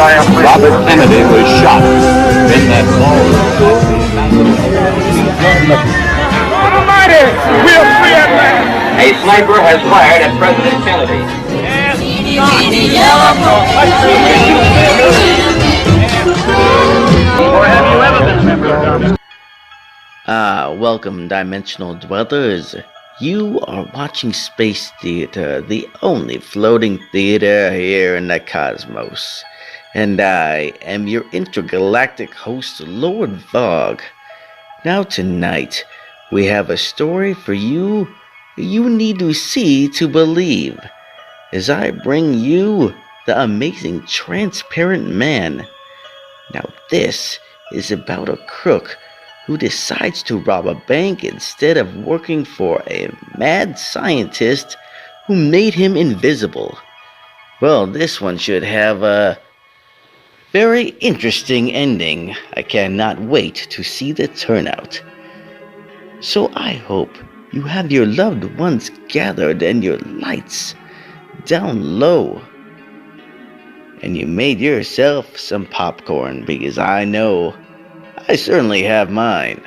Robert Kennedy was shot in that ballroom. Almighty, we are free at last. A sniper has fired at President Kennedy. Or have you ever been a member of Congress? Welcome, Dimensional Dwellers. You are watching Space Theater, the only floating theater here in the cosmos. And I am your intergalactic host, Lord Vogue. Now tonight, we have a story for you need to see to believe, as I bring you the amazing Transparent Man. Now this is about a crook who decides to rob a bank instead of working for a mad scientist who made him invisible. Well, this one should have a very interesting ending. I cannot wait to see the turnout. So I hope you have your loved ones gathered and your lights down low. And you made yourself some popcorn, because I know I certainly have mine.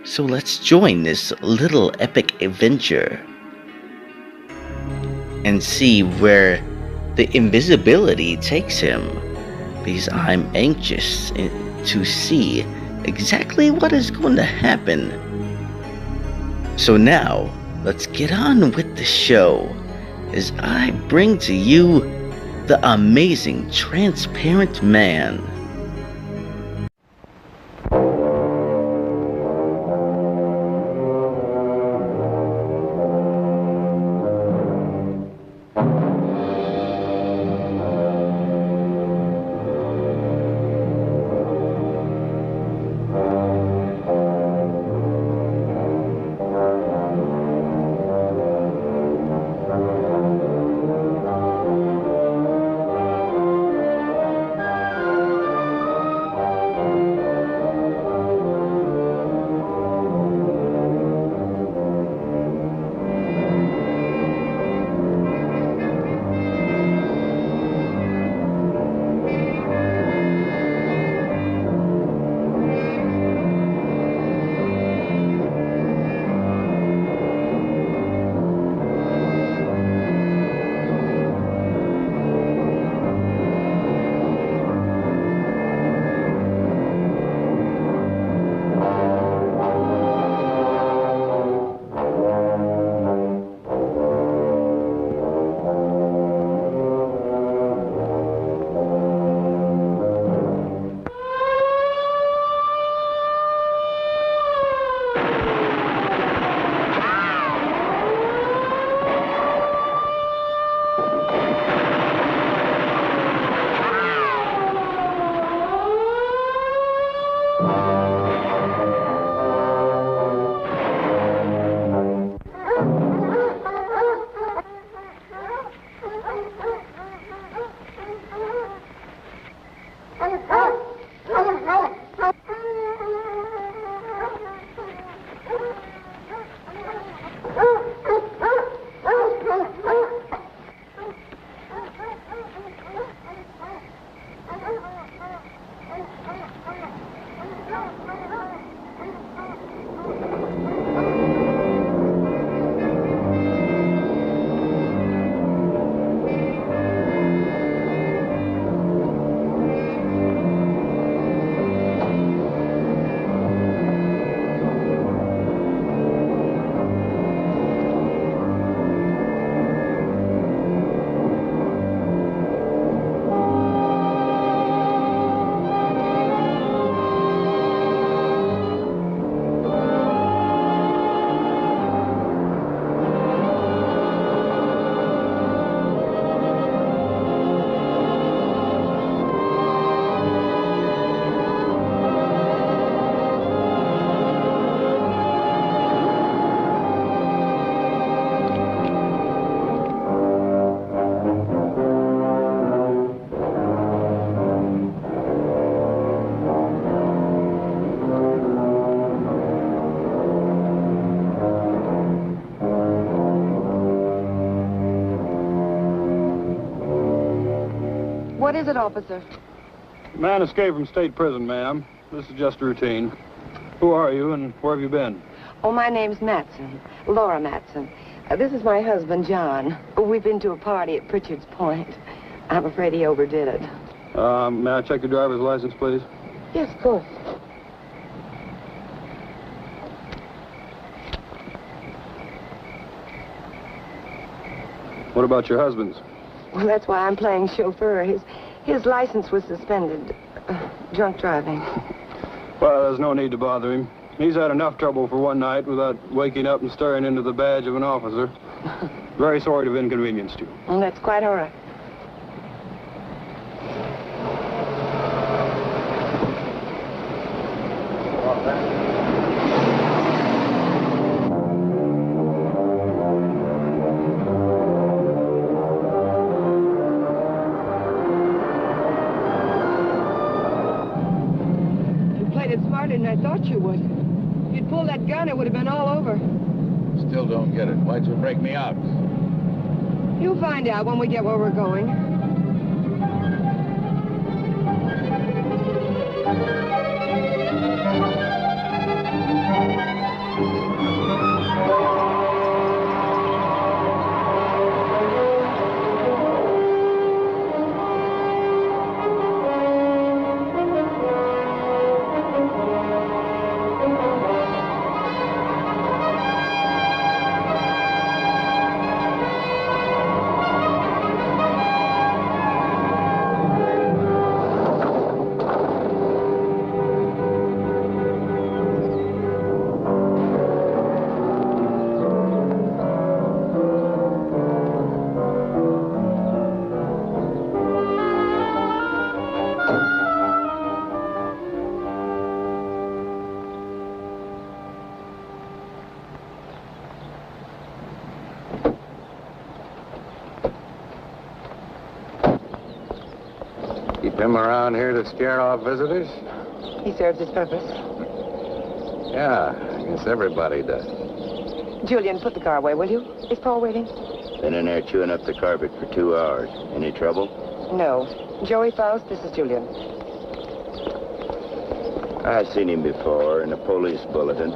So let's join this little epic adventure and see where the invisibility takes him, because I'm anxious to see exactly what is going to happen. So now, let's get on with the show as I bring to you the amazing Transparent Man. What is it, officer? Man escaped from state prison, ma'am. This is just a routine. Who are you and where have you been? Oh, my name's Matson. Laura Matson. This is my husband, John. We've been to a party at Pritchard's Point. I'm afraid he overdid it. May I check your driver's license, please? Yes, of course. What about your husband's? Well, that's why I'm playing chauffeur. His license was suspended. Drunk driving. Well, there's no need to bother him. He's had enough trouble for one night without waking up and staring into the badge of an officer. Very sorry to have inconvenienced you. Well, that's quite all right. than I thought you would. If you'd pulled that gun, it would have been all over. Still don't get it. Why'd you break me out? You'll find out when we get where we're going. Keep him around here to scare off visitors? He serves his purpose. Yeah, I guess everybody does. Julian, put the car away, will you? Is Paul waiting? Been in there chewing up the carpet for 2 hours. Any trouble? No. Joey Faust, this is Julian. I've seen him before in a police bulletin.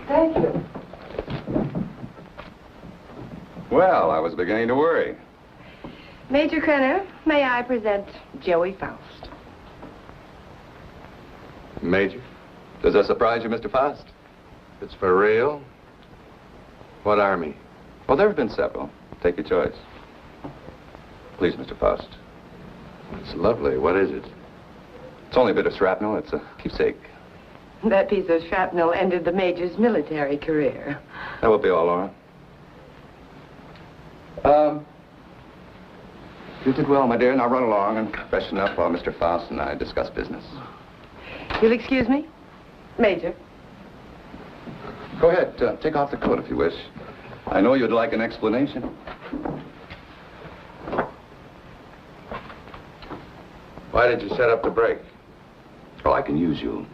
Thank you. Well, I was beginning to worry. Major Krenner, may I present Joey Faust? Major? Does that surprise you, Mr. Faust? It's for real? What army? Well, there have been several. Take your choice. Please, Mr. Faust. It's lovely. What is it? It's only a bit of shrapnel. It's a keepsake. That piece of shrapnel ended the Major's military career. That will be all, Laura. You did well, my dear. Now run along and freshen up while Mr. Faust and I discuss business. You'll excuse me? Major. Go ahead. Take off the coat if you wish. I know you'd like an explanation. Why did you set up the break? Oh, I can use you.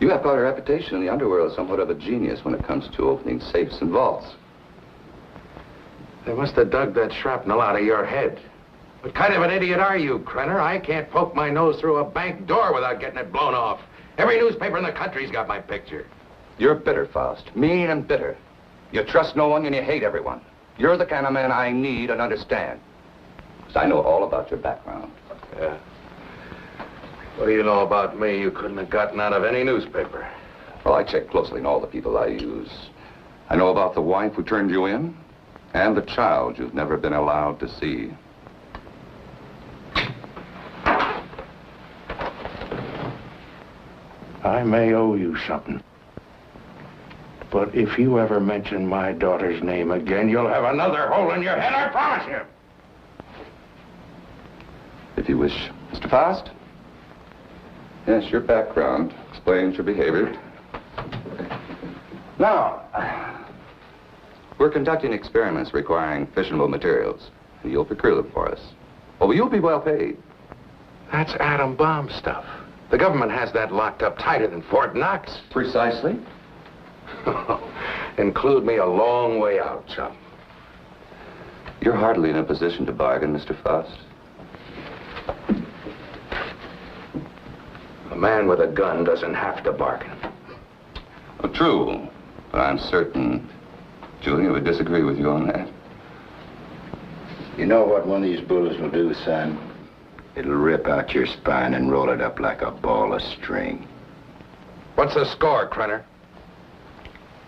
You have quite a reputation in the underworld, somewhat of a genius when it comes to opening safes and vaults. They must have dug that shrapnel out of your head. What kind of an idiot are you, Krenner? I can't poke my nose through a bank door without getting it blown off. Every newspaper in the country's got my picture. You're bitter, Faust. Mean and bitter. You trust no one and you hate everyone. You're the kind of man I need and understand. Because I know all about your background. Yeah. What do you know about me you couldn't have gotten out of any newspaper? Well, I check closely on all the people I use. I know about the wife who turned you in and the child you've never been allowed to see. I may owe you something. But if you ever mention my daughter's name again, you'll have another hole in your head, I promise you. if you wish. Mr. Faust? Yes, your background explains your behavior. Now, we're conducting experiments requiring fissionable materials. You'll procure them for us. Oh, you'll be well paid. That's atom bomb stuff. The government has that locked up tighter than Fort Knox. Precisely. Include me a long way out, chum. You're hardly in a position to bargain, Mr. Faust. A man with a gun doesn't have to bargain. Well, true, but I'm certain Julia would disagree with you on that. You know what one of these bullets will do, son? It'll rip out your spine and roll it up like a ball of string. What's the score, Krenner?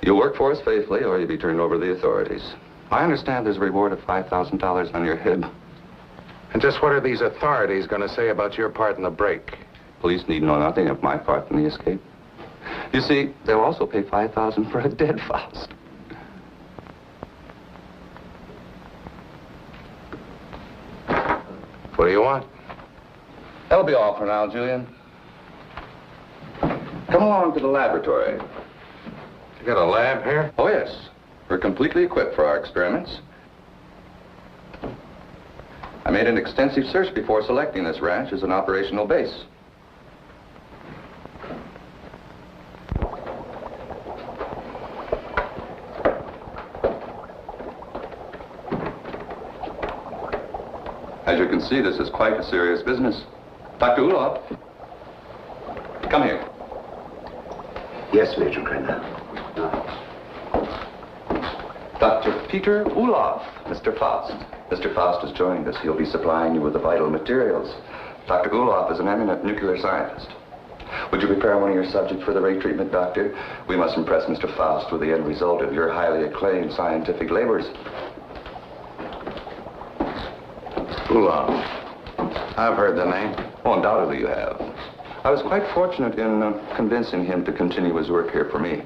You'll work for us faithfully, or you'll be turned over to the authorities. I understand there's a reward of $5,000 on your head. And just what are these authorities going to say about your part in the break? Police need know nothing of my part in the escape. You see, they'll also pay $5,000 for a dead Faust. What do you want? That'll be all for now, Julian. Come along to the laboratory. You got a lab here? Oh, yes. We're completely equipped for our experiments. I made an extensive search before selecting this ranch as an operational base. As you can see, this is quite a serious business. Dr. Ulof, come here. Yes, Major Krenner. Dr. Peter Ulof, Mr. Faust. Mr. Faust has joined us. He'll be supplying you with the vital materials. Dr. Ulof is an eminent nuclear scientist. Would you prepare one of your subjects for the ray treatment, Doctor? We must impress Mr. Faust with the end result of your highly acclaimed scientific labors. Ulof. I've heard the name. Oh, undoubtedly you have. I was quite fortunate in convincing him to continue his work here for me.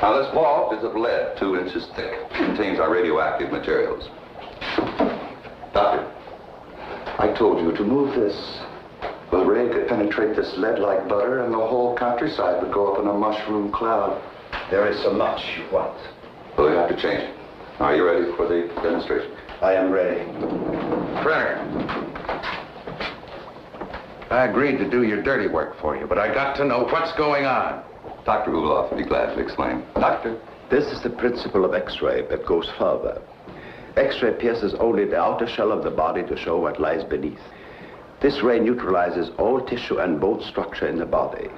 Now, this vault is of lead, 2 inches thick. It contains our radioactive materials. Doctor, I told you to move this. The ray could penetrate this lead like butter, and the whole countryside would go up in a mushroom cloud. There is so much you want. Well, we have to change it. Are you ready for the demonstration? I am ready. Krenner. I agreed to do your dirty work for you, but I got to know what's going on. Dr. Ulof would be glad to explain. Doctor? This is the principle of X-ray that goes further. X-ray pierces only the outer shell of the body to show what lies beneath. This ray neutralizes all tissue and bone structure in the body.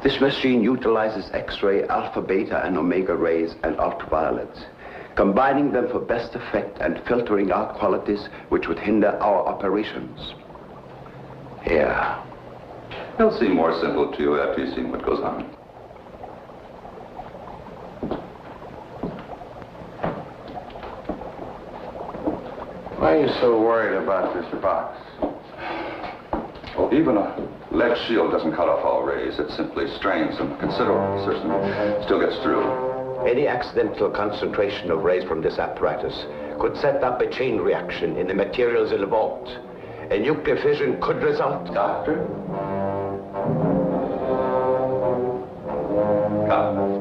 This machine utilizes X-ray, alpha, beta, and omega rays and ultraviolets, combining them for best effect and filtering out qualities which would hinder our operations. Yeah. It'll seem more simple to you after you've seen what goes on. Why are you so worried about this box? Well, even a lead shield doesn't cut off all rays. It simply strains them. Considerable portion still gets through. Any accidental concentration of rays from this apparatus could set up a chain reaction in the materials in the vault. A nuclear fission could result. Doctor? Come.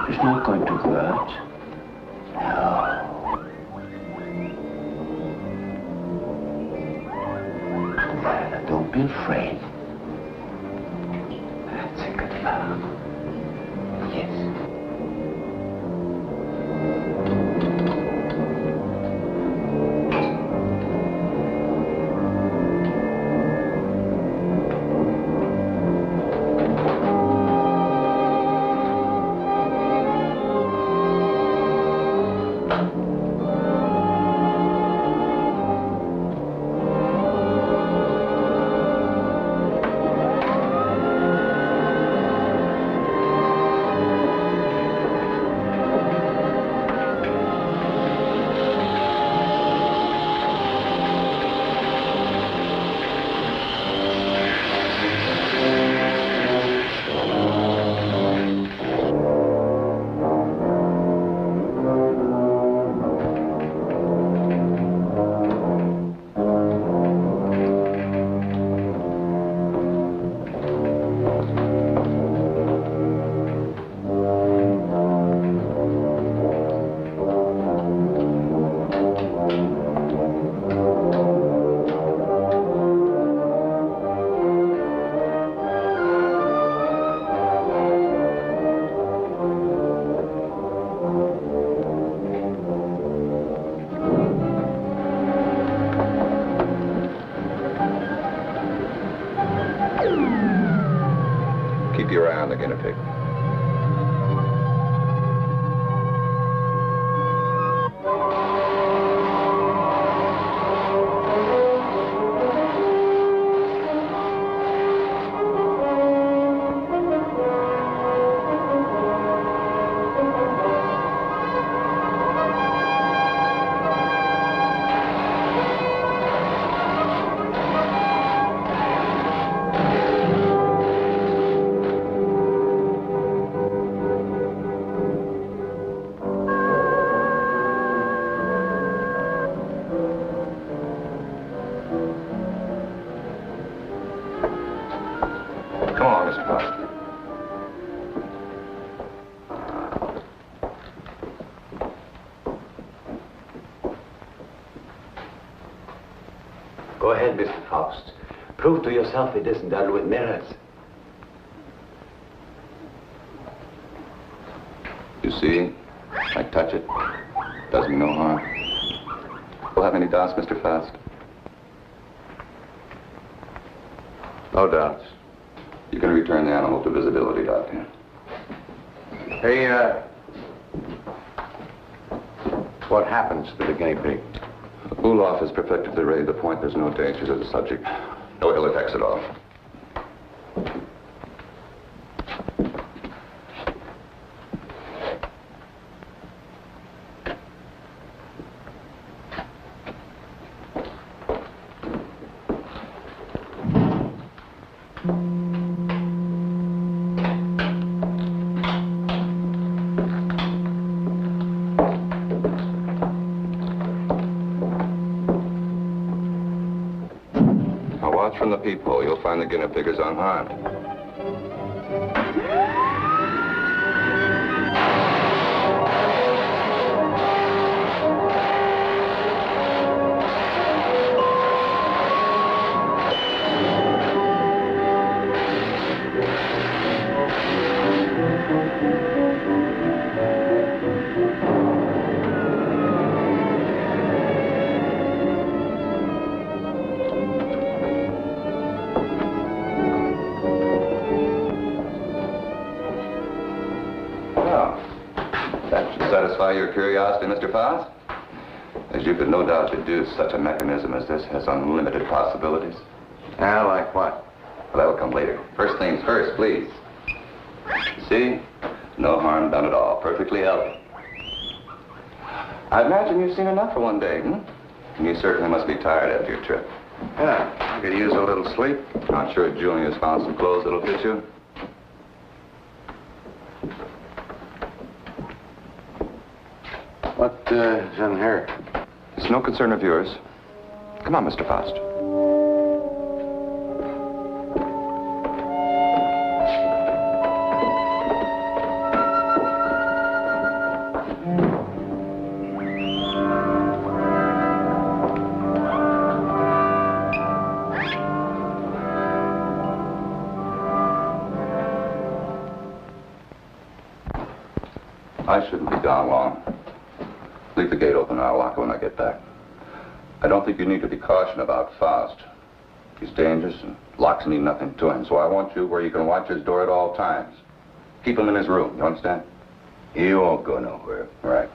It's not going to hurt. No. Well, don't be afraid. That's a good fellow. Yes. guinea pig. Come on, Mr. Faust. Go ahead, Mr. Faust. Prove to yourself it isn't done with mirrors. You see? I touch it. Does me no harm. We'll have any doubts, Mr. Faust? No doubts. You can return the animal to visibility, Doctor. Hey, what happens to the guinea pig? Ulof has perfected the ray to the point there's no danger to the subject. No ill effects at all. Watch from the peephole. You'll find the guinea pig is unharmed. Satisfy your curiosity, Mr. Faust? As you could no doubt deduce, such a mechanism as this has unlimited possibilities. Ah, like what? Well, that'll come later. First things first, please. See? No harm done at all. Perfectly healthy. I imagine you've seen enough for one day, And you certainly must be tired after your trip. Yeah, I could use a little sleep. I'm sure Julia's found some clothes that'll fit you. What is in here? It's no concern of yours. Come on, Mr. Faust. I shouldn't be gone long. Leave the gate open and I'll lock it when I get back. I don't think you need to be cautioned about Faust. He's dangerous and locks mean nothing to him, so I want you where you can watch his door at all times. Keep him in his room, you understand? He won't go nowhere. Right.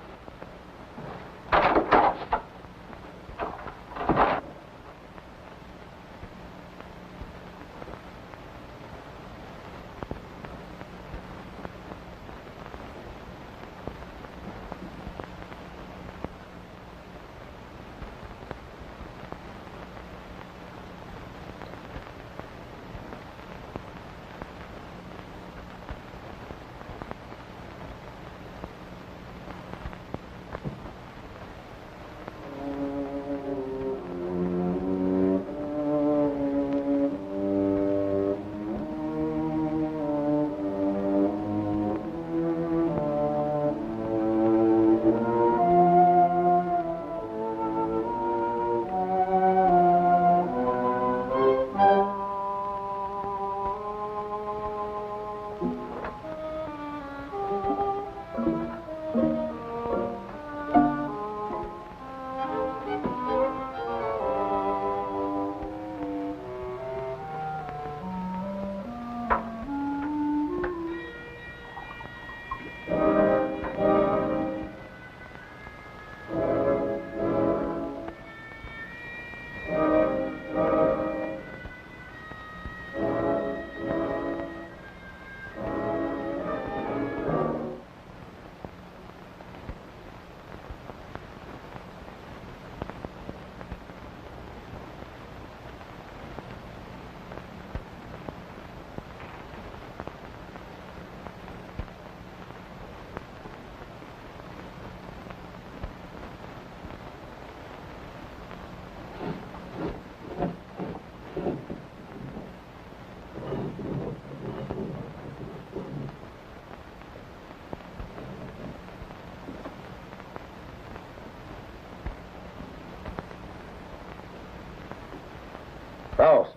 Faust.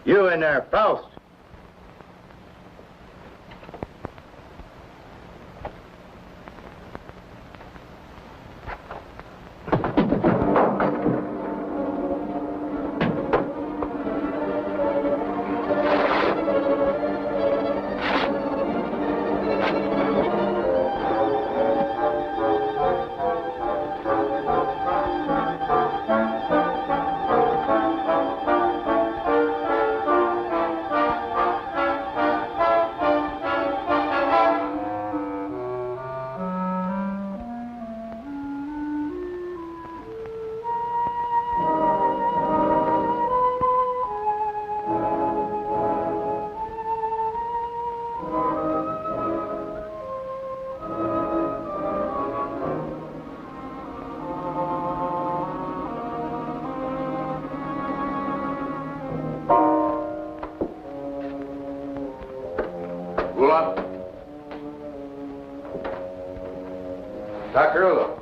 You in there, Faust. Dr. Ulo.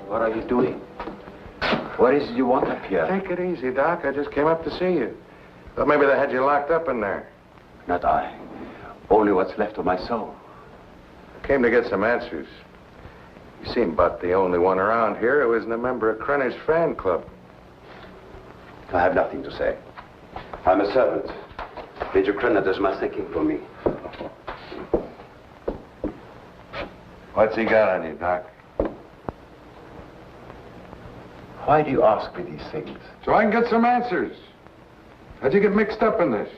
What are you doing? What is it you want up here? Take it easy, Doc. I just came up to see you. Thought maybe they had you locked up in there. Not I. Only what's left of my soul. Came to get some answers. You seem about the only one around here who isn't a member of Krenner's fan club. I have nothing to say. I'm a servant. Major Krenner does my thinking for me. What's he got on you, Doc? Why do you ask me these things? So I can get some answers. How'd you get mixed up in this?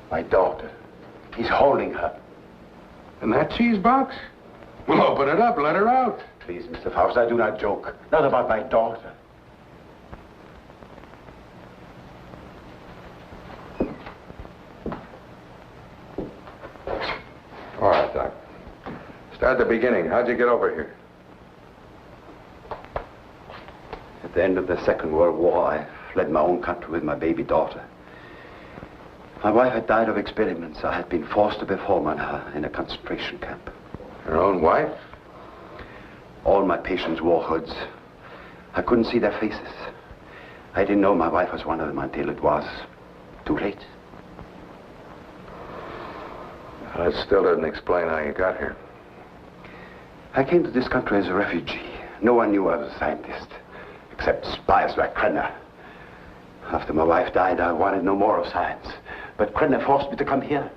My daughter. He's holding her. In that cheese box? Well, open it up. Let her out. Please, Mr. Faust, I do not joke. Not about my daughter. All right, Doc. Start at the beginning. How'd you get over here? At the end of the Second World War, I fled my own country with my baby daughter. My wife had died of experiments. I had been forced to perform on her in a concentration camp. Your own wife? All my patients wore hoods. I couldn't see their faces. I didn't know my wife was one of them until it was too late. That still doesn't explain how you got here. I came to this country as a refugee. No one knew I was a scientist, except spies like Krenner. After my wife died, I wanted no more of science. But Krenner forced me to come here.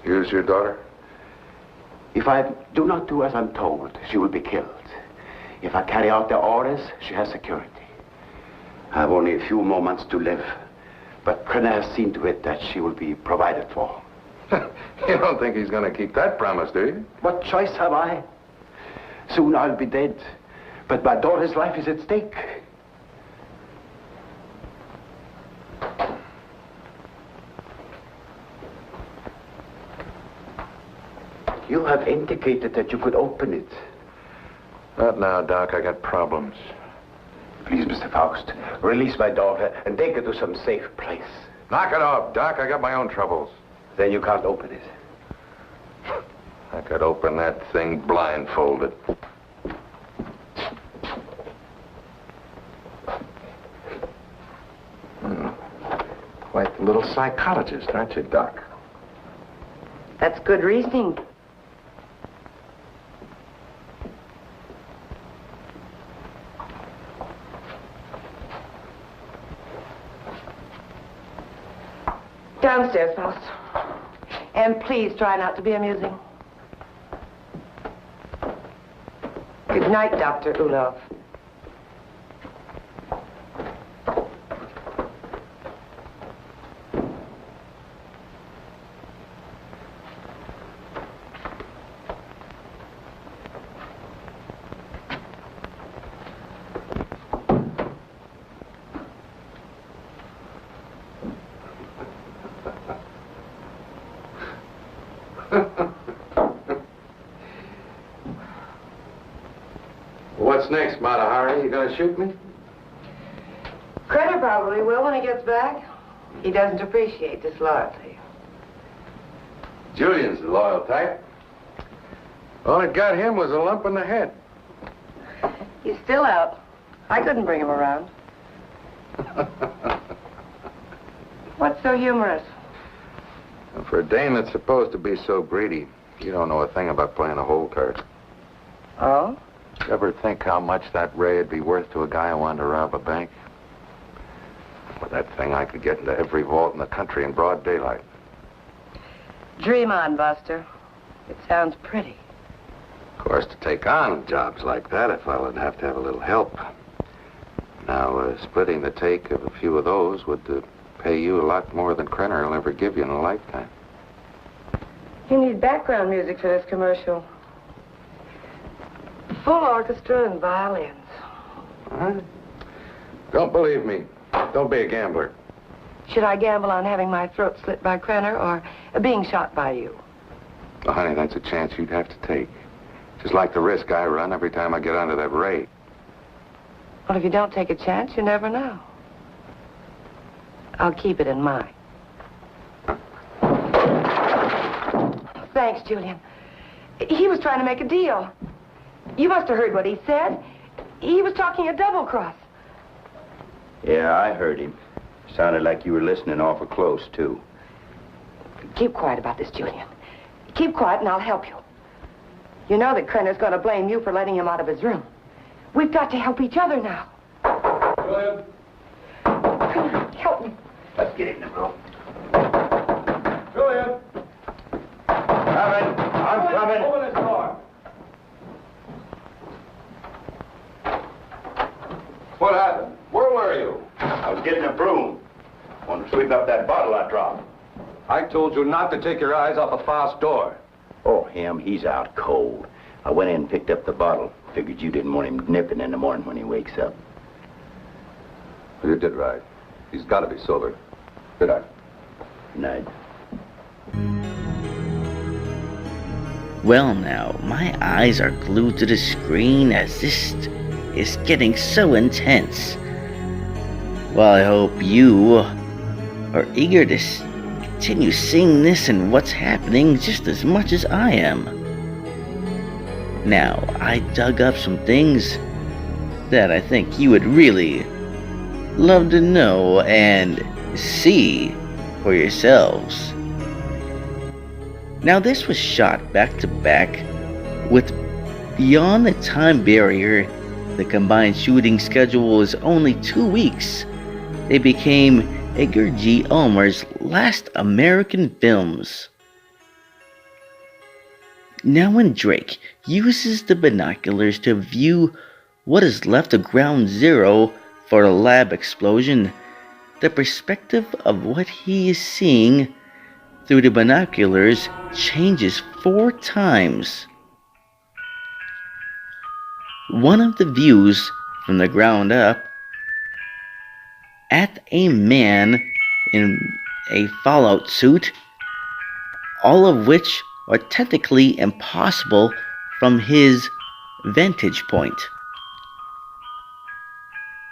Use your daughter? If I do not do as I'm told, she will be killed. If I carry out their orders, she has security. I have only a few more months to live. But Krenner has seen to it that she will be provided for. You don't think he's going to keep that promise, do you? What choice have I? Soon I'll be dead. But my daughter's life is at stake. You have indicated that you could open it. Not now, Doc. I got problems. Please, Mr. Faust, release my daughter and take her to some safe place. Knock it off, Doc. I got my own troubles. Then you can't open it. I could open that thing blindfolded. Quite the little psychologist, aren't you, Doc? That's good reasoning. Downstairs, Faust. And please try not to be amusing. Good night, Dr. Ulov. next, Mata Hari? You gonna shoot me? Credit probably will when he gets back. He doesn't appreciate disloyalty. Julian's the loyal type. All it got him was a lump in the head. He's still out. I couldn't bring him around. What's so humorous? And for a dame that's supposed to be so greedy, you don't know a thing about playing a hole card. Oh? You ever think how much that ray would be worth to a guy who wanted to rob a bank? With that thing, I could get into every vault in the country in broad daylight. Dream on, Buster. It sounds pretty. Of course, to take on jobs like that, a fellow would have to have a little help. Now, splitting the take of a few of those would pay you a lot more than Krenner will ever give you in a lifetime. You need background music for this commercial. Full orchestra and violins. Huh? Don't believe me. Don't be a gambler. Should I gamble on having my throat slit by Krenner or being shot by you? Well, honey, that's a chance you'd have to take. Just like the risk I run every time I get onto that ray. Well, if you don't take a chance, you never know. I'll keep it in mind. Thanks, Julian. He was trying to make a deal. You must have heard what he said. He was talking a double cross. Yeah, I heard him. Sounded like you were listening awful close, too. Keep quiet about this, Julian. Keep quiet and I'll help you. You know that Krenner's going to blame you for letting him out of his room. We've got to help each other now. Julian. Krenner, help me. Let's get in the room. Julian. Coming. I'm coming. Open this door. What happened? Where were you? I was getting a broom. Want to sweep up that bottle I dropped. I told you not to take your eyes off of Faust's door. Oh, him, he's out cold. I went in and picked up the bottle. Figured you didn't want him nipping in the morning when he wakes up. You did right. He's got to be sober. Good night. Night. Well now, my eyes are glued to the screen as this is getting so intense. Well, I hope you are eager to continue seeing this and what's happening just as much as I am. Now, I dug up some things that I think you would really love to know and see for yourselves. Now, this was shot back to back with beyond the time barrier. The combined shooting schedule was only 2 weeks. They became Edgar G. Ulmer's last American films. Now when Drake uses the binoculars to view what is left of ground zero for the lab explosion, the perspective of what he is seeing through the binoculars changes 4 times. One of the views from the ground up at a man in a Fallout suit, all of which are technically impossible from his vantage point.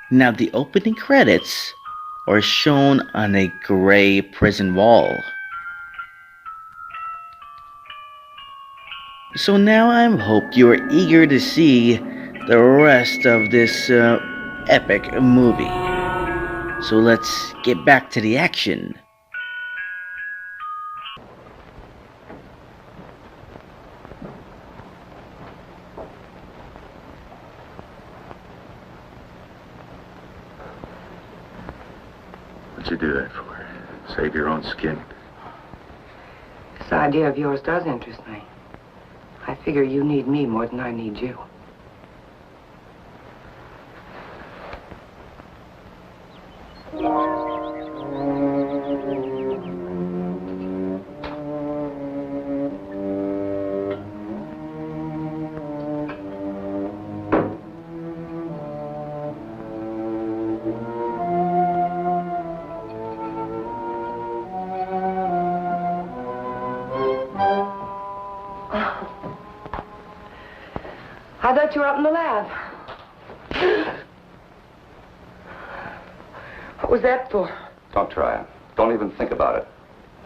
Now the opening credits are shown on a gray prison wall. So now I hope you are eager to see the rest of this epic movie. So let's get back to the action. What'd you do that for? Save your own skin? This idea of yours does interest me. I figure you need me more than I need you. I thought you were up in the lab. What was that for? Don't try it. Don't even think about it.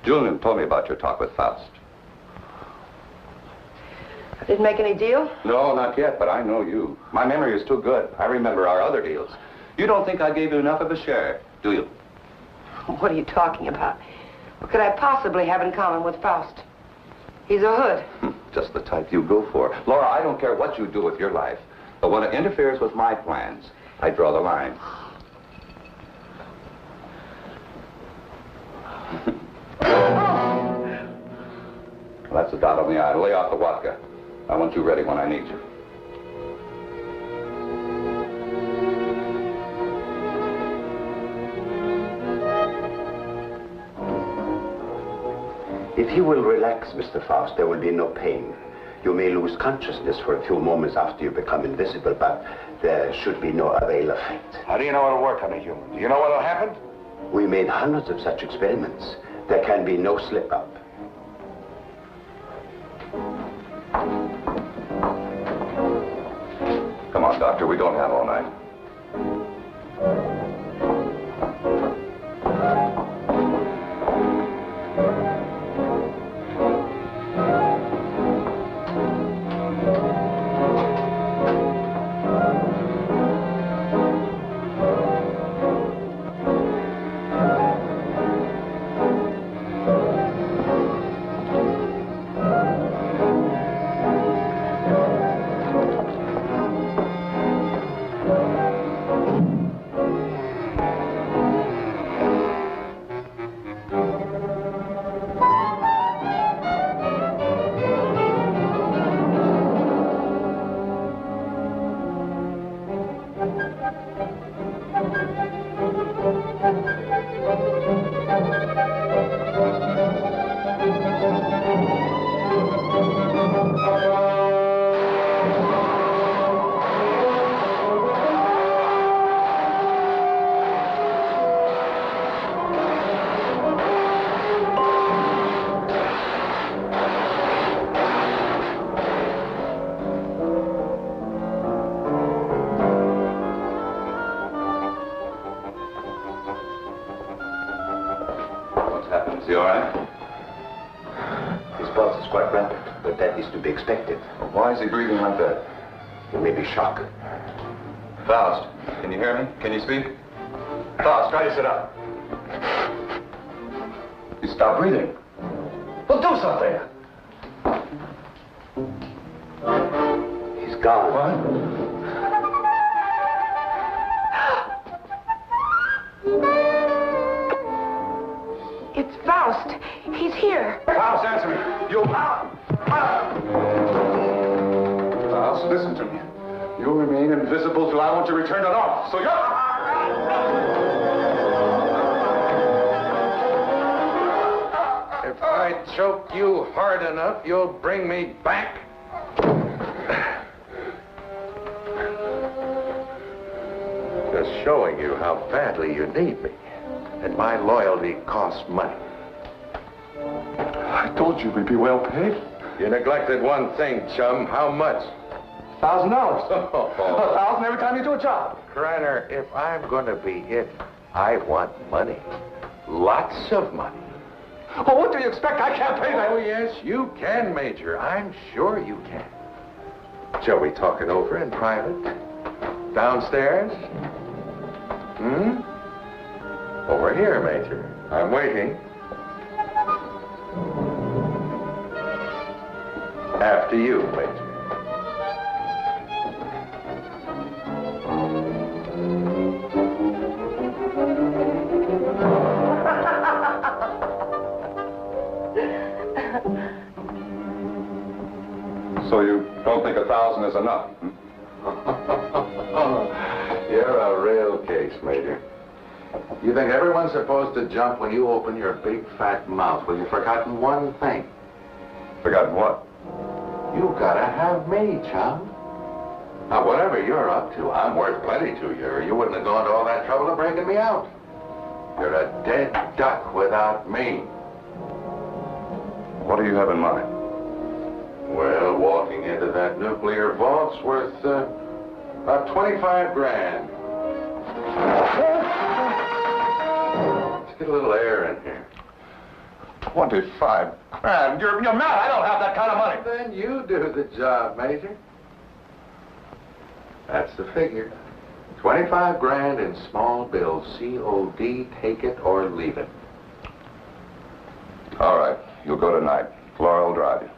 Julian told me about your talk with Faust. I didn't make any deal? No, not yet, but I know you. My memory is too good. I remember our other deals. You don't think I gave you enough of a share, do you? What are you talking about? What could I possibly have in common with Faust? He's a hood. Just the type you go for. Laura, I don't care what you do with your life, but when it interferes with my plans, I draw the line. Well, that's a dot on the I. Lay off the vodka. I want you ready when I need you. If you will relax, Mr. Faust, there will be no pain. You may lose consciousness for a few moments after you become invisible, but there should be no avail effect. How do you know it'll work on a human? Do you know what'll happen? We made hundreds of such experiments. There can be no slip-up. Come on, Doctor, we don't have all night. Is he all right? His pulse is quite rapid, but that is to be expected. Why is he breathing like that? It may be shock. Faust, can you hear me? Can you speak? Faust, try to sit up. He stopped breathing. Well, do something. He's gone. What? It's Faust. He's here. Faust, answer me. You... Faust, listen to me. You'll remain invisible till I want you returned to normal. So you're... If I choke you hard enough, you'll bring me back. Just showing you how badly you need me. And my loyalty costs money. I told you we'd be well paid. You neglected one thing, chum. How much? $1,000. $1,000 every time you do a job. Krenner, if I'm going to be it, I want money. Lots of money. Oh, what do you expect? I can't pay that. Oh, yes, you can, Major. I'm sure you can. Shall we talk it over in private? Downstairs? Over here, Major. I'm waiting. After you, Major. So you don't think 1,000 is enough? You're a real case, Major. You think everyone's supposed to jump when you open your big fat mouth? Well, you've forgotten one thing. Forgotten what? You gotta have me, chum. Now, whatever you're up to, I'm worth plenty to you, or you wouldn't have gone to all that trouble of breaking me out. You're a dead duck without me. What do you have in mind? Well, walking into that nuclear vault's worth about 25 grand. Let's get a little air in here. 25 grand. You're mad. I don't have that kind of money. Then you do the job, Major. That's the figure. 25 grand in small bills. COD, take it or leave it. All right. You'll go tonight. Laura will drive you.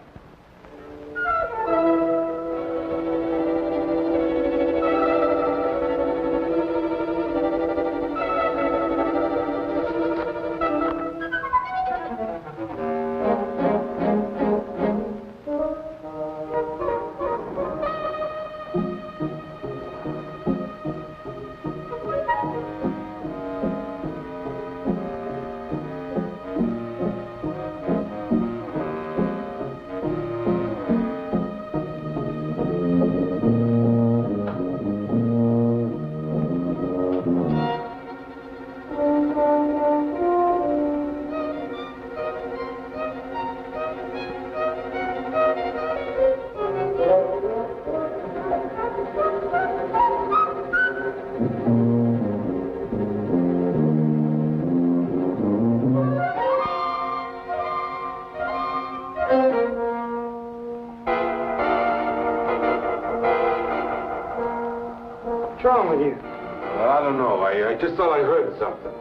What's wrong with you? I don't know. I just thought I heard something.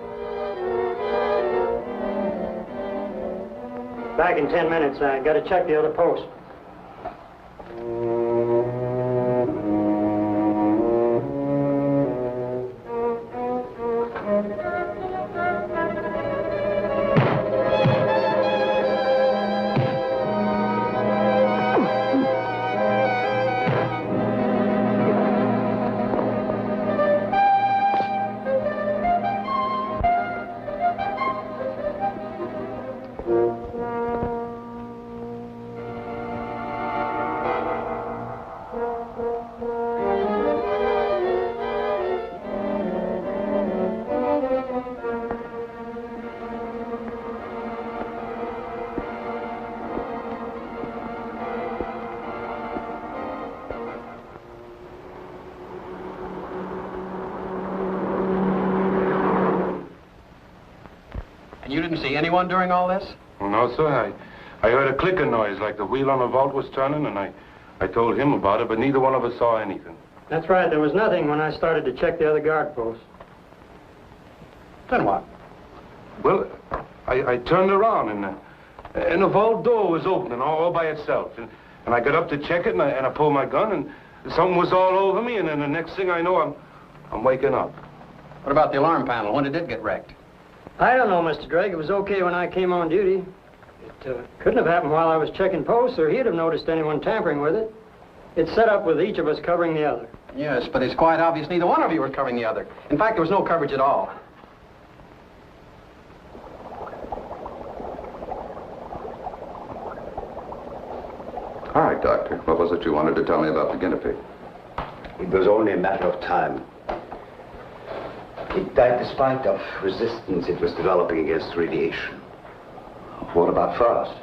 Back in 10 minutes. I got to check the other post. And you didn't see anyone during all this? No, sir. I heard a clicking noise like the wheel on the vault was turning, and I told him about it, but neither one of us saw anything. That's right. There was nothing when I started to check the other guard posts. Then what? Well, I turned around, and the vault door was opening all by itself. And I got up to check it, and I pulled my gun, and something was all over me, and then the next thing I know, I'm waking up. What about the alarm panel? When did it get wrecked? I don't know, Mr. Drake. It was okay when I came on duty. It couldn't have happened while I was checking posts, or he'd have noticed anyone tampering with it. It's set up with each of us covering the other. Yes, but it's quite obvious neither one of you was covering the other. In fact, there was no coverage at all. All right, Doctor. What was it you wanted to tell me about the guinea pig? It was only a matter of time. It died despite of resistance it was developing against radiation. What about Frost?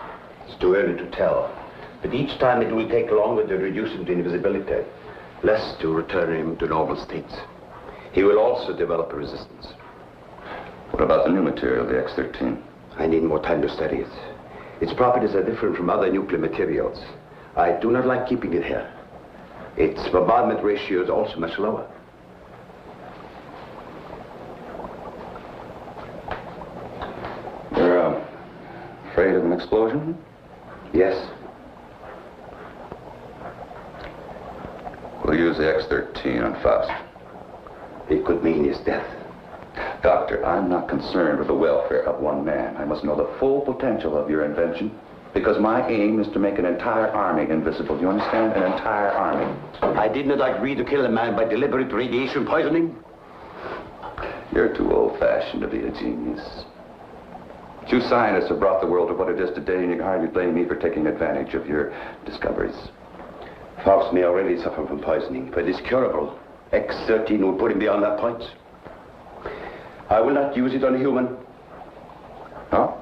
It's too early to tell. But each time it will take longer to reduce him to invisibility, less to return him to normal states. He will also develop a resistance. What about the new material, the X-13? I need more time to study it. Its properties are different from other nuclear materials. I do not like keeping it here. Its bombardment ratio is also much lower. You're afraid of an explosion? Yes. We'll use the X-13 on Faust. It could mean his death. Doctor, I'm not concerned with the welfare of one man. I must know the full potential of your invention, because my aim is to make an entire army invisible. Do you understand? An entire army. I did not agree to kill a man by deliberate radiation poisoning. You're too old-fashioned to be a genius. You scientists have brought the world to what it is today, and you can hardly blame me for taking advantage of your discoveries. Faust may already suffer from poisoning, but it's curable. X-13 will put him beyond that point. I will not use it on a human. Huh?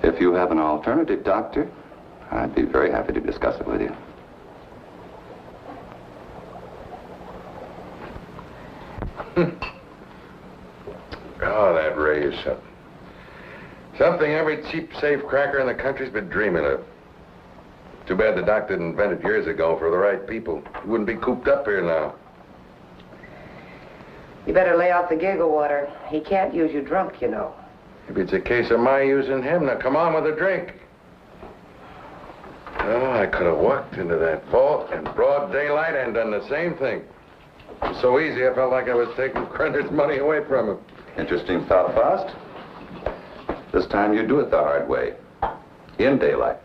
If you have an alternative, Doctor, I'd be very happy to discuss it with you. Oh, that ray is something. Something every cheap, safe cracker in the country's been dreaming of. Too bad the doc didn't invent it years ago for the right people. You wouldn't be cooped up here now. You better lay off the giggle water. He can't use you drunk, you know. Maybe it's a case of my using him. Now, come on with a drink. Oh, I could have walked into that vault in broad daylight and done the same thing. It was so easy, I felt like I was taking Krenner's money away from him. Interesting thought, Faust. This time you do it the hard way. In daylight.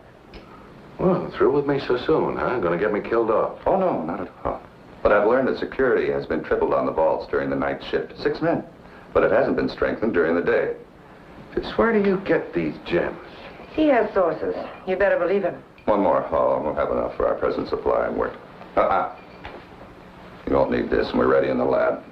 Well, through with me so soon, huh? Gonna get me killed off? Oh, no, not at all. But I've learned that security has been tripled on the vaults during the night shift. 6 men. But it hasn't been strengthened during the day. Just where do you get these gems? He has sources. You better believe him. One more haul, and we'll have enough for our present supply and work. You won't need this, and we're ready in the lab.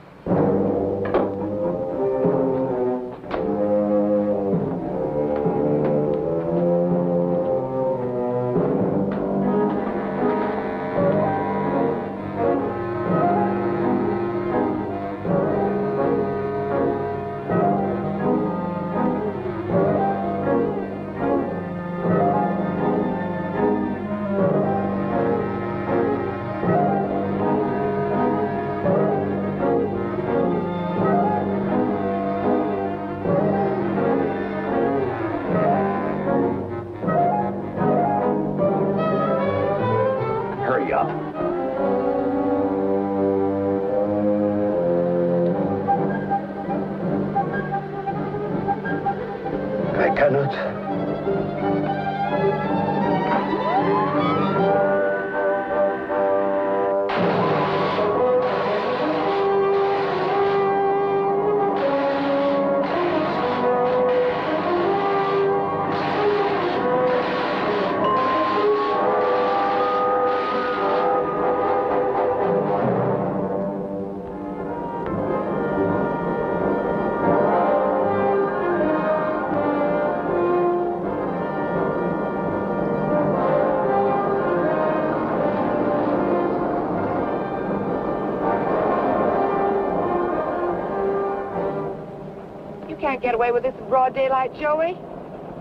Hurry up. I cannot. You can't get away with this in broad daylight, Joey.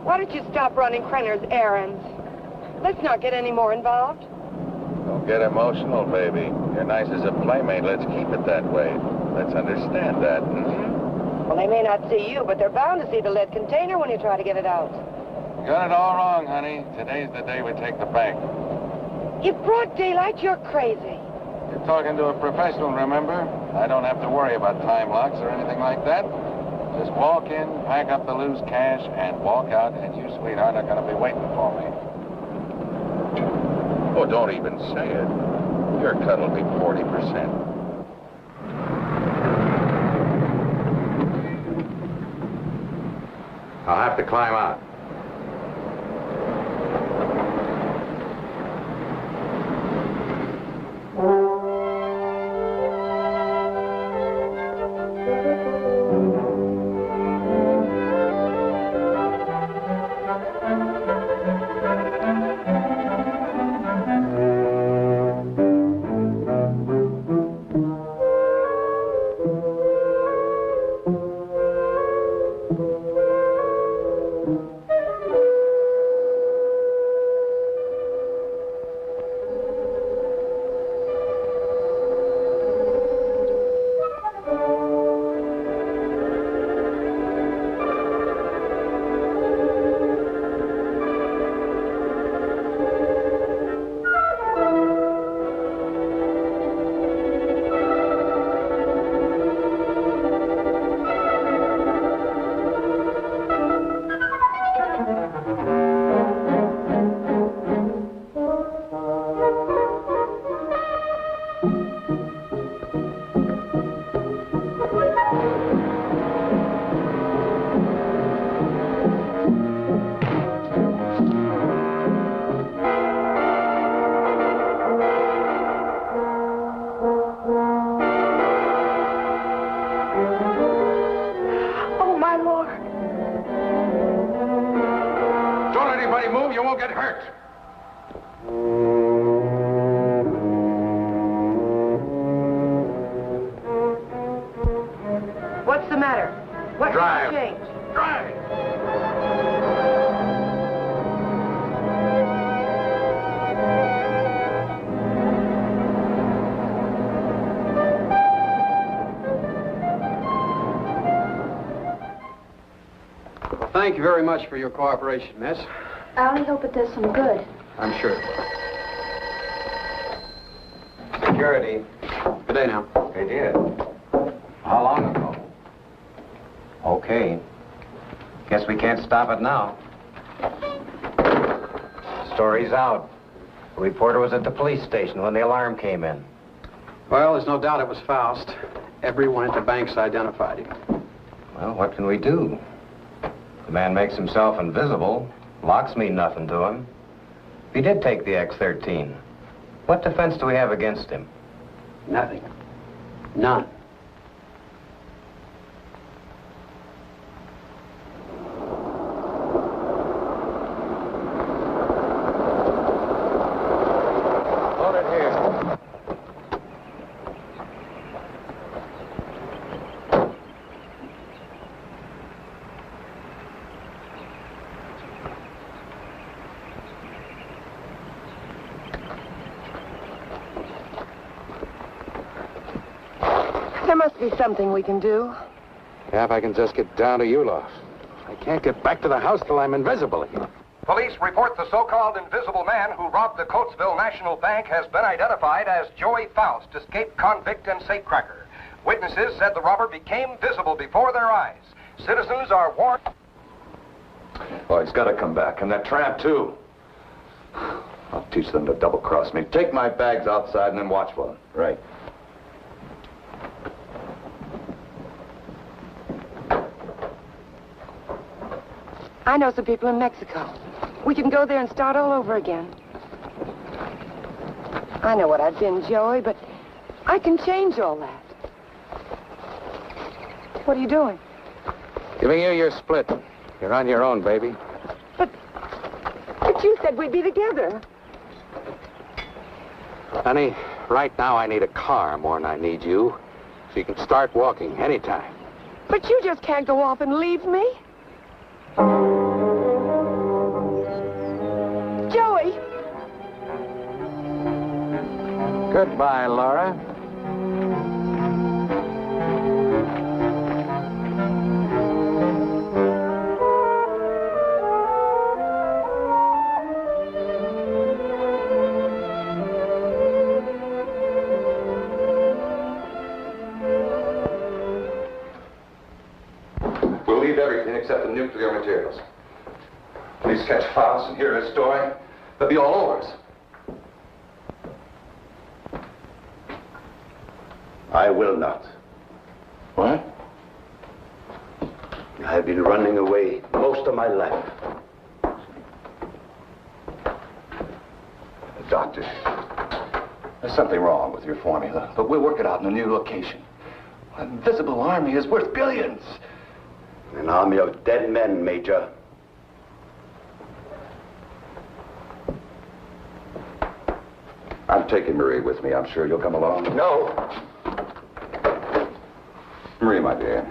Why don't you stop running Krenner's errands? Let's not get any more involved. Don't get emotional, baby. You're nice as a playmate. Let's keep it that way. Let's understand that, hmm? Well, they may not see you, but they're bound to see the lead container when you try to get it out. You got it all wrong, honey. Today's the day we take the bank. In broad daylight, you're crazy. You're talking to a professional, remember? I don't have to worry about time locks or anything like that. Just walk in, pack up the loose cash, and walk out, and you, sweetheart, are going to be waiting for me. Oh, don't even say it. Your cut will be 40%. I'll have to climb out. Oh, my Lord. Everybody move, you won't get hurt. What's the matter? What Drive. change? Drive. Well, thank you very much for your cooperation, miss. I only hope it does some good. I'm sure. Security. Good day now. They did. How long ago? Okay. Guess we can't stop it now. Story's out. The reporter was at the police station when the alarm came in. Well, there's no doubt it was Faust. Everyone at the bank's identified him. Well, what can we do? The man makes himself invisible. Locks mean nothing to him. If he did take the X-13, what defense do we have against him? Nothing. None. Hold it here. There must be something we can do. Yeah, if I can just get down to Ulof. I can't get back to the house till I'm invisible again. Police report the so-called invisible man who robbed the Coatesville National Bank has been identified as Joey Faust, escaped convict and safecracker. Witnesses said the robber became visible before their eyes. Citizens are warned. Oh, he's got to come back. And that tramp, too. I'll teach them to double-cross me. Take my bags outside and then watch for them. Right. I know some people in Mexico. We can go there and start all over again. I know what I've been, Joey, but I can change all that. What are you doing? Giving you your split. You're on your own, baby. But you said we'd be together. Honey, right now I need a car more than I need you. So you can start walking anytime. But you just can't go off and leave me. Joey! Goodbye, Laura. We'll leave everything except the nuclear materials. Police catch Faust and hear his story, they'll be all over us. I will not. What? I have been running away most of my life. Doctor, there's something wrong with your formula, but we'll work it out in a new location. An invisible army is worth billions. An army of dead men, Major. I'm taking Marie with me. I'm sure you'll come along. No. Marie, my dear.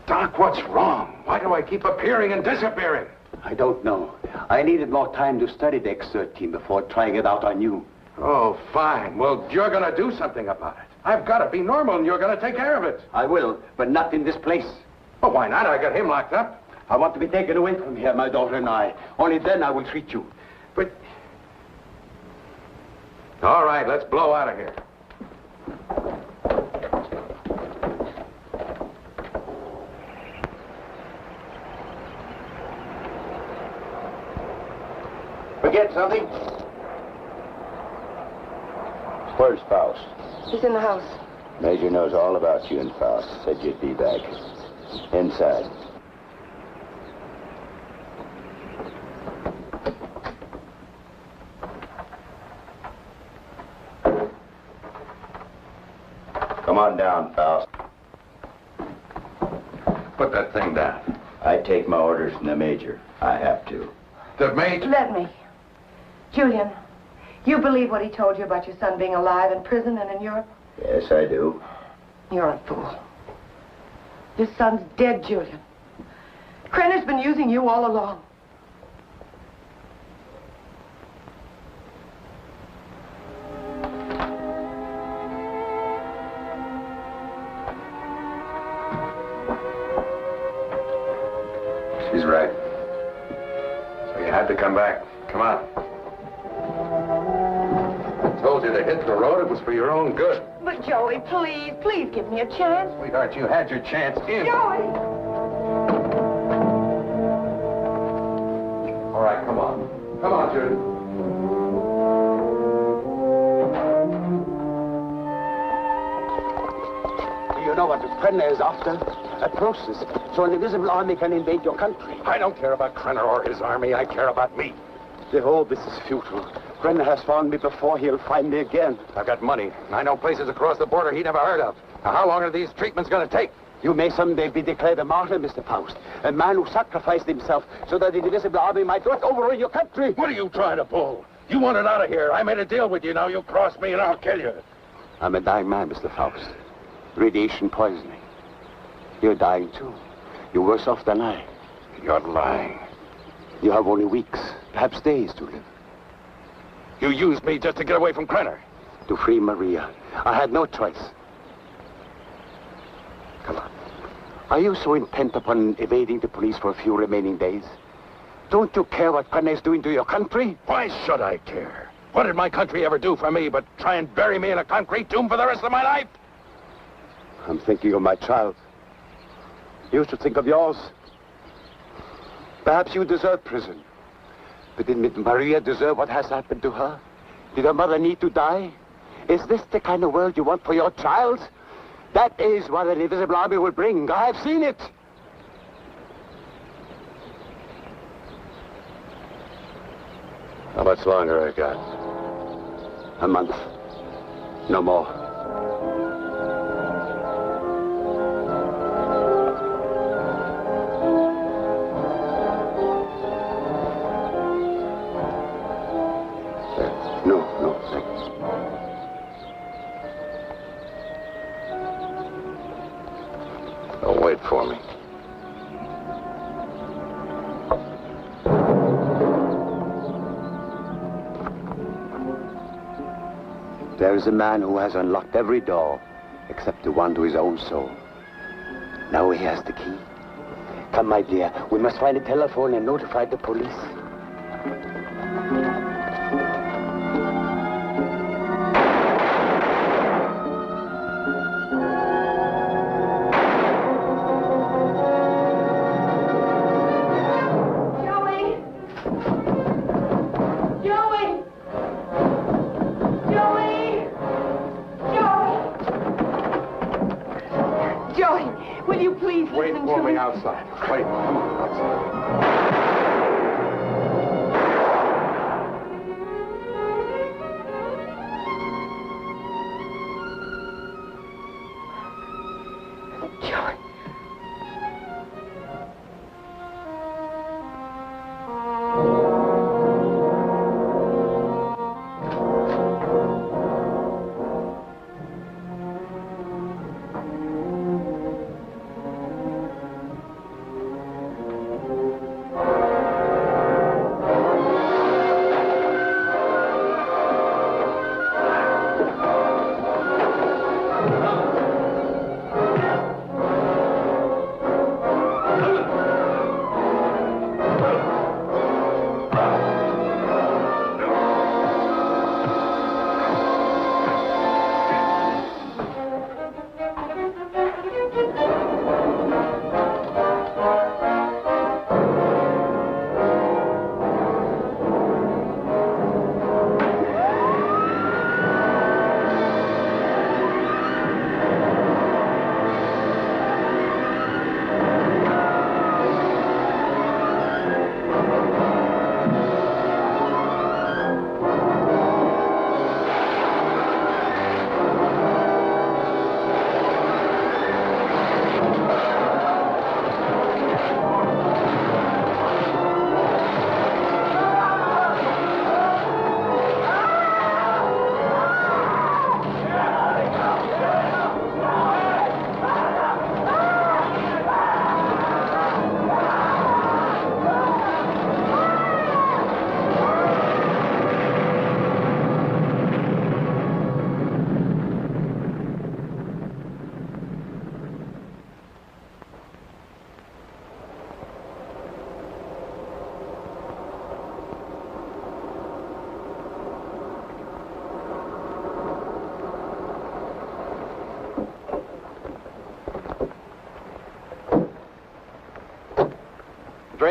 Doc, what's wrong? Why do I keep appearing and disappearing? I don't know. I needed more time to study the X-13 before trying it out on you. Oh, fine. Well, you're going to do something about it. I've got to be normal, and you're going to take care of it. I will, but not in this place. Well, why not? I got him locked up. I want to be taken away from here, my daughter and I. Only then I will treat you. But... All right, let's blow out of here. Forget something? Where's Faust? He's in the house. Major knows all about you and Faust. Said you'd be back. Inside. Come on down, Faust. Put that thing down. I take my orders from the major. I have to. The major? Let me. Julian, you believe what he told you about your son being alive in prison and in Europe? Yes, I do. You're a fool. Your son's dead, Julian. Krenner's been using you all along. She's right. So you had to come back. Come on. I told you to hit the road. It was for your own good. But Joey, please give me a chance. Sweetheart, you had your chance in. Joey! All right, come on. Come on, Judy. You know what the Krenner is after? A process, so an invisible army can invade your country. I don't care about Krenner or his army. I care about me. The whole this is futile. Krenner has found me before, he'll find me again. I've got money, and I know places across the border he never heard of. Now, how long are these treatments going to take? You may someday be declared a martyr, Mr. Faust. A man who sacrificed himself so that the invisible army might not overrun your country. What are you trying to pull? You want it out of here. I made a deal with you. Now you cross me and I'll kill you. I'm a dying man, Mr. Faust. Radiation poisoning. You're dying, too. You're worse off than I. You're lying. You have only weeks, perhaps days to live. You used me just to get away from Krenner. To free Maria. I had no choice. Come on. Are you so intent upon evading the police for a few remaining days? Don't you care what Krenner is doing to your country? Why should I care? What did my country ever do for me but try and bury me in a concrete tomb for the rest of my life? I'm thinking of my child. You should think of yours. Perhaps you deserve prison. But did Maria deserve what has happened to her? Did her mother need to die? Is this the kind of world you want for your child? That is what an invisible army will bring. I have seen it. How much longer I got? A month. No more. No, thanks. Don't wait for me. There is a man who has unlocked every door except the one to his own soul. Now he has the key. Come, my dear, we must find a telephone and notify the police. Wait for me outside. Wait, come on, outside.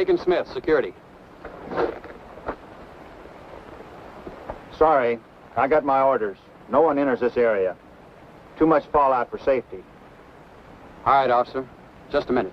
Bacon Smith, security. Sorry, I got my orders. No one enters this area. Too much fallout for safety. All right, officer. Just a minute.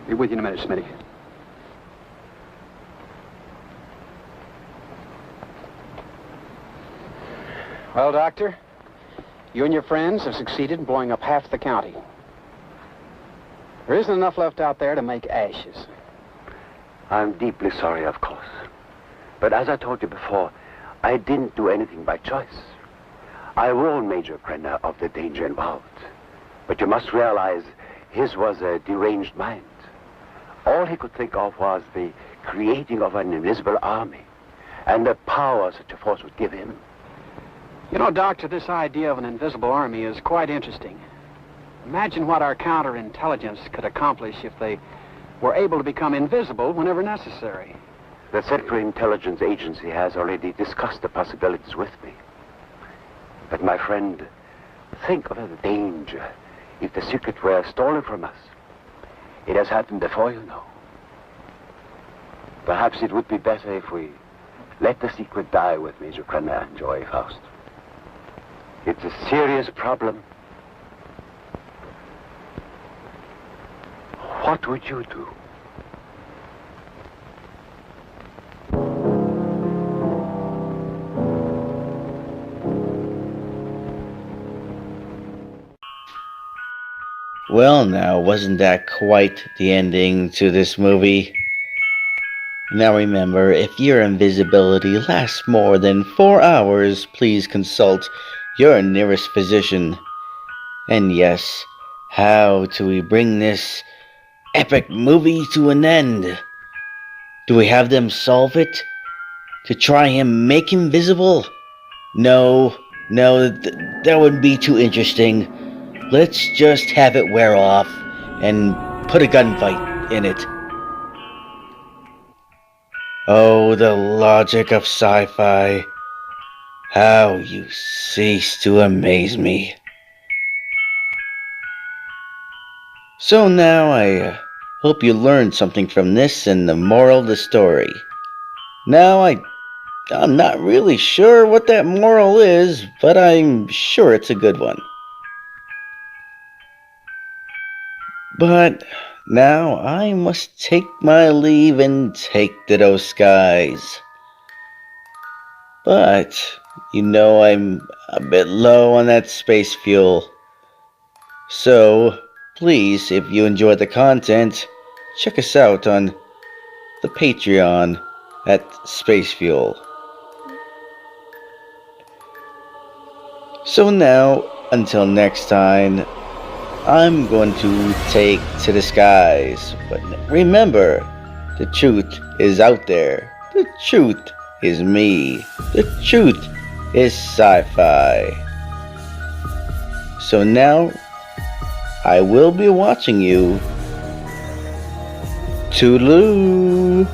Be with you in a minute, Smitty. Well, Doctor, you and your friends have succeeded in blowing up half the county. There isn't enough left out there to make ashes. I'm deeply sorry, of course. But as I told you before, I didn't do anything by choice. I warned Major Krenner of the danger involved. But you must realize his was a deranged mind. All he could think of was the creating of an invisible army and the power such a force would give him. You know, Doctor, this idea of an invisible army is quite interesting. Imagine what our counterintelligence could accomplish if they were able to become invisible whenever necessary. The Central Intelligence Agency has already discussed the possibilities with me. But my friend, think of the danger if the secret were stolen from us. It has happened before, you know. Perhaps it would be better if we let the secret die with Major Krenner and Joy Faust. It's a serious problem. What would you do? Well, now, wasn't that quite the ending to this movie? Now remember, if your invisibility lasts more than 4 hours, please consult your nearest physician. And yes, how do we bring this epic movie to an end? Do we have them solve it? To try and make him visible? No, that would be too interesting. Let's just have it wear off and put a gunfight in it. Oh, the logic of sci-fi. How you cease to amaze me. So now I hope you learned something from this and the moral of the story. Now I'm not really sure what that moral is, but I'm sure it's a good one. But now I must take my leave and take to those skies. But, you know, I'm a bit low on that space fuel. So, please, if you enjoy the content, check us out on the Patreon at Space Fuel. So now, until next time, I'm going to take to the skies. But remember, the truth is out there. The truth is me. The truth is sci-fi. So now, I will be watching you. Toodaloo!